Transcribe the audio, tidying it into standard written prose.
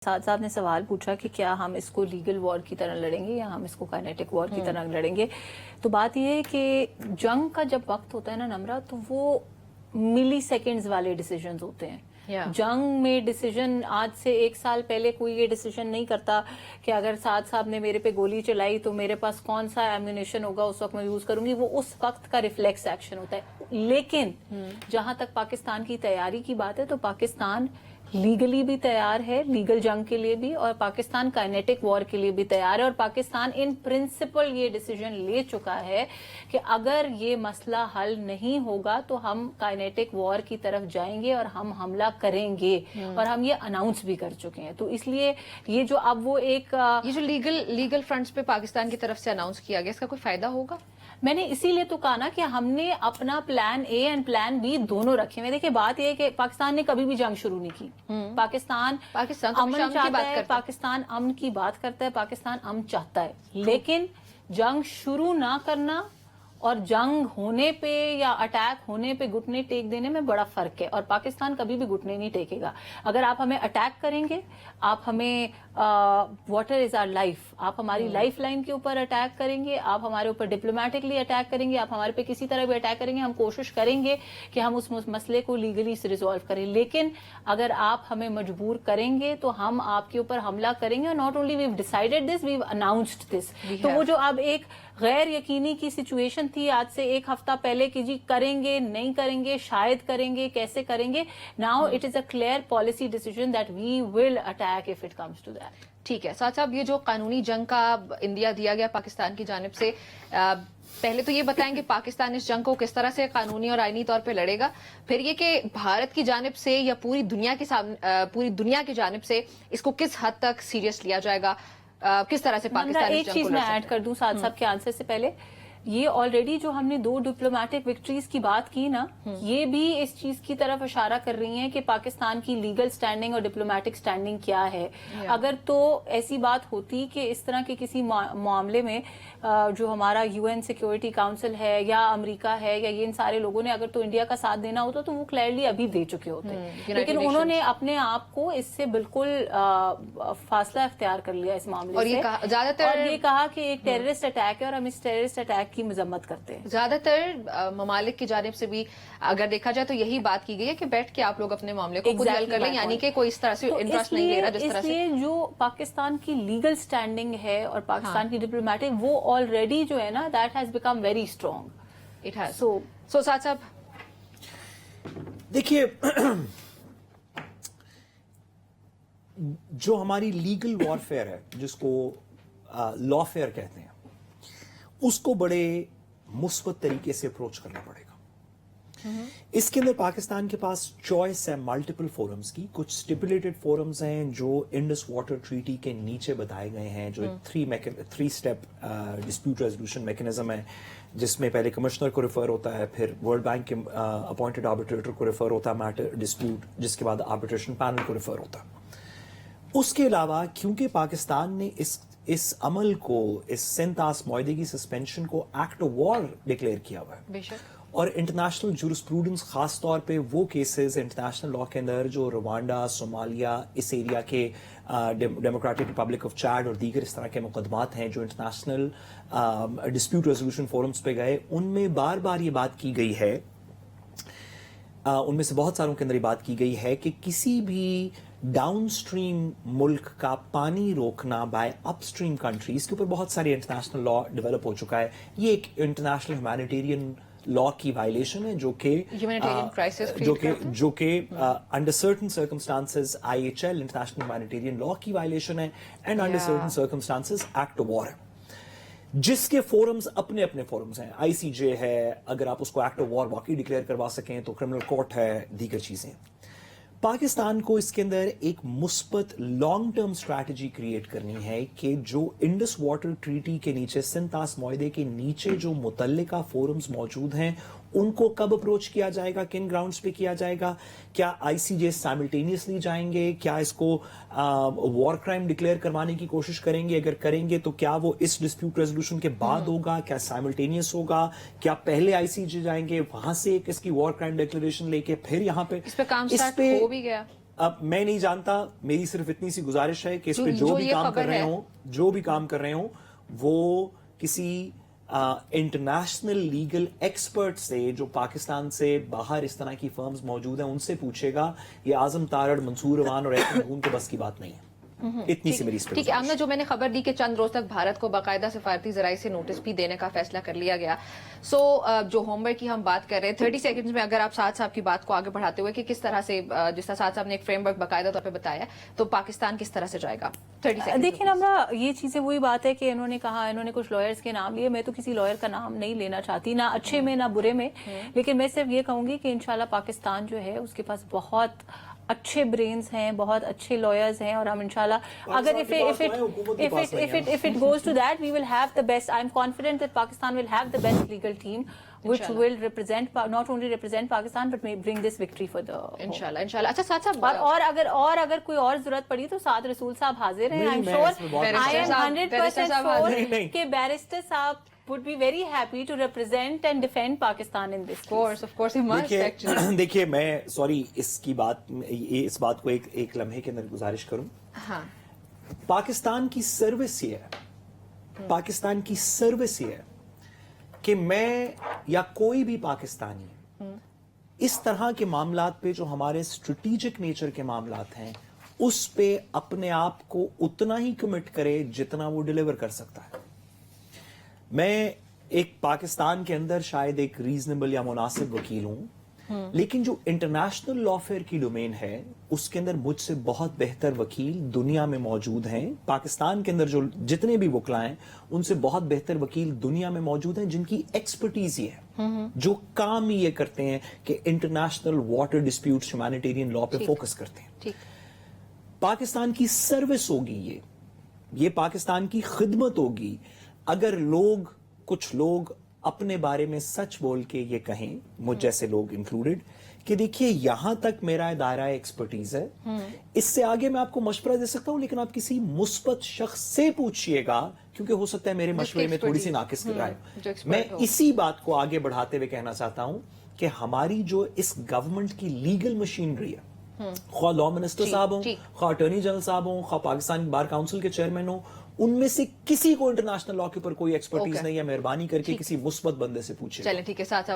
साद साहब ने सवाल पूछा कि क्या हम इसको लीगल वॉर की तरह लड़ेंगे या हम इसको काइनेटिक वॉर की तरह लड़ेंगे। तो बात यह है कि जंग का जब वक्त होता है ना नम्रा, तो वो मिली सेकेंड्स वाले डिसीजंस होते हैं। जंग में डिसीजन आज से 1 साल पहले कोई ये डिसीजन नहीं करता कि अगर साद साहब ने मेरे पे गोली चलाई तो मेरे पास कौन सा एम्यूनेशन होगा उस वक्त मैं यूज करूंगी। वो उस वक्त का रिफ्लेक्स एक्शन होता है। लेकिन जहां तक पाकिस्तान की तैयारी की बात है तो पाकिस्तान लीगली भी तैयार है, लीगल जंग के लिए भी, और पाकिस्तान काइनेटिक वॉर के लिए भी तैयार है। और पाकिस्तान इन प्रिंसिपल ये डिसीजन ले चुका है कि अगर ये मसला हल नहीं होगा तो हम काइनेटिक वॉर की तरफ जाएंगे और हम हमला करेंगे। और हम ये अनाउंस भी कर चुके हैं। तो इसलिए ये जो अब वो एक ये जो लीगल फ्रंट्स पे पाकिस्तान की तरफ से अनाउंस किया गया, इसका कोई फायदा होगा? मैंने इसीलिए तो कहा ना कि हमने अपना plan A and plan B दोनों रखे हुए। देखिए बात यह है कि पाकिस्तान ने कभी भी जंग शुरू नहीं की। पाकिस्तान अमन चाहता है, पाकिस्तान अमन की बात करता है, पाकिस्तान अमन चाहता है। लेकिन जंग शुरू ना करना और जंग होने पे या अटैक होने पे घुटने टेक देने में बड़ा फर्क है। और पाकिस्तान कभी भी घुटने नहीं टेकेगा। अगर आप हमें अटैक करेंगे, आप हमें वाटर इज आवर लाइफ, आप हमारी लाइफ लाइन के ऊपर अटैक करेंगे, आप हमारे ऊपर डिप्लोमेटिकली अटैक करेंगे, आप हमारे पे किसी तरह भी अटैक करेंगे, हम कोशिश करेंगे कि हम उस मसले को लीगली से रिजॉल्व करें। लेकिन अगर आप हमें मजबूर करेंगे तो हम आपके ऊपर हमला करेंगे। और not only we've decided this, we've announced this. तो वो जो अब एक गैर यकीनी की सिचुएशन थी आज से 1 हफ्ता पहले कि जी करेंगे नहीं करेंगे, शायद करेंगे, कैसे करेंगे, now it is a clear policy decision that we will attack if it comes to that. ठीक है साथ साहब, ये जो कानूनी जंग का इंदिया दिया गया पाकिस्तान की जानिब से, पहले तो ये बताएं कि पाकिस्तान इस जंग को किस तरह से कानूनी और आईनी तौर पे लड़ेगा, फिर ये कि भारत की जानिब से या पूरी दुनिया की जानिब से इसको किस हद तक सीरियस लिया जाएगा, किस तरह से पाकिस्तान एक चीज मैं ऐड कर दूं साथ साहब के आंसर से पहले, ये ऑलरेडी जो हमने 2 डिप्लोमेटिक विक्ट्रीज की बात की ना, ये भी इस चीज की तरफ इशारा कर रही हैं कि पाकिस्तान की लीगल स्टैंडिंग और डिप्लोमेटिक स्टैंडिंग क्या है। अगर तो ऐसी बात होती कि इस तरह के किसी मामले में जो हमारा यूएन सिक्योरिटी काउंसिल है या अमेरिका है या ये इन सारे लोगों ने अगर तो इंडिया का साथ देना होता तो वो क्लियरली अभी दे चुके होते। लेकिन उन्होंने अपने आप को इससे बिल्कुल फासला इख्तियार कर लिया इस मामले और से। ज्यादातर और ये कहा कि एक टेररिस्ट अटैक है और हम इस टेररिस्ट अटैक की मजम्मत करते हैं। ज्यादातर ममालिक की जानिब से भी अगर देखा जाए तो यही बात की गई है कि बैठ के आप लोग अपने मामले को खुद हल कर लें, यानी कि कोई इस तरह से इंटरेस्ट नहीं ले रहा जिस तरह से। इसलिए जो पाकिस्तान की लीगल स्टैंडिंग है और पाकिस्तान की डिप्लोमेटिक, वो ऑलरेडी जो है ना, that has become very strong. It has. So साथ साहब देखिए, जो हमारी लीगल वॉरफेयर है, जिसको लॉफेयर कहते हैं, उसको बड़े मुस्बत तरीके से अप्रोच करना पड़ेगा। इसके अंदर पाकिस्तान के पास चॉइस है मल्टीपल फोरम्स की। कुछ स्टिपुलेटेड फोरम्स हैं जो इंडस वाटर ट्रीटी के नीचे बताए गए हैं, जो 3 स्टेप डिस्प्यूट रेजोल्यूशन मैकेनिज्म है, जिसमें पहले कमिश्नर को रिफर होता है, फिर वर्ल्ड बैंक के अपॉइंटेड आर्बिट्रेटर को रिफर होता है मैटर डिस्प्यूट, जिसके बाद आर्बिट्रेशन पैनल को रिफर होता है। उसके अलावा क्योंकि पाकिस्तान ने इस अमल को, इस सिंतास मुआहदे की सस्पेंशन को एक्ट ऑफ वॉर डिक्लेयर किया हुआ है, और इंटरनेशनल जूरिस्प्रूडेंस खास तौर पे वो केसेस इंटरनेशनल लॉ के अंदर जो रवांडा, सोमालिया, इस एरिया के डेमोक्रेटिक रिपब्लिक ऑफ चैड और दीगर इस तरह के मुकदमात हैं जो इंटरनेशनल डिस्प्यूट रेजोल्यूशन फोरम्स पे गए, उनमें बार बार ये बात की गई है, उनमें से बहुत सारों के अंदर ये बात की गई है कि किसी भी डाउनस्ट्रीम मुल्क का पानी रोकना बाय अपस्ट्रीम कंट्री, इसके ऊपर बहुत सारे इंटरनेशनल लॉ डेवलप हो चुका है। ये एक इंटरनेशनल ह्यूमैनिटेरियन लॉ की वायलेशन है जो कि under certain circumstances IHL international humanitarian law की वायलेशन है, and under certain circumstances act of war है, जिसके फोरम्स अपने अपने फोरम्स हैं। ICJ है, अगर आप उसको एक्ट ऑफ वॉर वाकई डिक्लेयर करवा सकें तो क्रिमिनल कोर्ट है, दीगर चीजें। पाकिस्तान को इसके अंदर एक मुस्बत लॉन्ग टर्म स्ट्रैटेजी क्रिएट करनी है कि जो इंडस वाटर ट्रीटी के नीचे, सिंतास मुआहदे के नीचे जो मुतल्लिका फोरम्स मौजूद हैं, उनको कब अप्रोच किया जाएगा, किन ग्राउंड्स पे किया जाएगा, क्या ICJ साइमल्टेनियसली जाएंगे, क्या इसको वॉर क्राइम डिक्लेयर करवाने की कोशिश करेंगे, अगर करेंगे तो क्या वो इस डिस्प्यूट रेजोल्यूशन के बाद होगा, क्या साइमल्टेनियस होगा, क्या पहले ICJ जाएंगे, वहां से एक इसकी वॉर क्राइम डिक्लेरेशन लेके फिर यहाँ पे इस पे काम स्टार्ट हो भी गया। अब मैं नहीं जानता, मेरी सिर्फ इतनी सी गुजारिश है कि इस पे जो जो भी ये काम खबर कर रहे है। हो, जो भी काम कर रहे हो, वो किसी इंटरनेशनल लीगल एक्सपर्ट से जो पाकिस्तान से बाहर इस तरह की फर्म्स मौजूद हैं उनसे पूछेगा। ये आजम तारड़, मंसूर अवान और एहसन खून के बस की बात नहीं है। इतनी सी मेरी इस पे ठीक है, गुजारिश आमना जो मैंने खबर दी कि चंद रोज तक भारत को बाकायदा सिफारती जराये से नोटिस भी देने का फैसला कर लिया गया। सो जो होमवर्क की हम बात कर रहे हैं 30 सेकंड्स में अगर आप साथ साहब की बात को आगे बढ़ाते हुए कि किस तरह से जिस तरह साथ साहब ने एक फ्रेमवर्क बाकायदा तौर पे बताया तो पाकिस्तान किस तरह से जाएगा 30 सेकंड। देखिए ना, हमरा ये चीजें वही बात है कि इन्होंने कहा, इन्होंने कुछ लॉयर्स के नाम लिए, मैं तो किसी लॉयर का नाम नहीं लेना चाहती, ना अच्छे में ना बुरे में, लेकिन मैं सिर्फ ये कहूंगी कि इंशाल्लाह पाकिस्तान जो है उसके पास बहुत अच्छे ब्रेन्स हैं, बहुत अच्छे लॉयर्स हैं, और हम इंशाल्लाह अगर if it goes to that we will have the best. I'm confident that Pakistan will have the best legal team which Inshallah. will represent, not only represent Pakistan but may bring this victory for the home. इंशाल्लाह। अच्छा साथ साहब और अगर कोई और जरूरत पड़ी तो साथ रसूल साहब हाजिर हैं। नहीं, आई एम मैं श्योर, इसमें बहुत आई एम बैरिस्टर 100% साहब हाजिर नहीं, श्योर नहीं। कि बैरिस्टर साहब would be very happy to represent and defend Pakistan in this case. Of course he must actually. देखिए मैं सॉरी इस बात को एक लम्हे के अंदर गुजारिश करूं। हाँ, पाकिस्तान की सर्विस ये है, पाकिस्तान की सर्विस ये है कि मैं या कोई भी पाकिस्तानी इस तरह के मामलात पे जो हमारे स्ट्रेटेजिक नेचर के मामलात हैं उस पे अपने आप को उतना ही कमिट करे जितना वो डिलीवर कर सकता है। मैं एक पाकिस्तान के अंदर शायद एक रीजनेबल या मुनासिब वकील हूं, लेकिन जो इंटरनेशनल लॉफेयर की डोमेन है उसके अंदर मुझसे बहुत बेहतर वकील दुनिया में मौजूद हैं। पाकिस्तान के अंदर जो जितने भी वकला हैं उनसे बहुत बेहतर वकील दुनिया में मौजूद हैं जिनकी एक्सपर्टीज ये है, जो काम ही ये करते हैं कि international water disputes, humanitarian law पे फोकस करते हैं। ठीक। पाकिस्तान की सर्विस होगी ये पाकिस्तान की खिदमत होगी अगर कुछ लोग अपने बारे में सच बोल के ये कहें, मुझ जैसे लोग इंक्लूडेड, कि देखिए यहां तक मेरा दायरा एक्सपर्टीज है, इससे आगे मैं आपको मशवरा दे सकता हूं लेकिन आप किसी मुस्बत शख्स से पूछिएगा क्योंकि हो सकता है मेरे मशवरे में थोड़ी सी नाकिस राय। मैं इसी बात को आगे बढ़ाते हुए कहना चाहता हूं कि हमारी जो इस गवर्नमेंट की लीगल मशीनरी है, खा लॉ मिनिस्टर साहब हो, खा अटॉर्नी जनरल साहब हो, खा पाकिस्तान बार काउंसिल के चेयरमैन हो, उनमें से किसी को इंटरनेशनल लॉ के ऊपर कोई एक्सपर्टीज नहीं है। मेहरबानी करके किसी मुस्बत बंदे से पूछे। चलें ठीक है साथ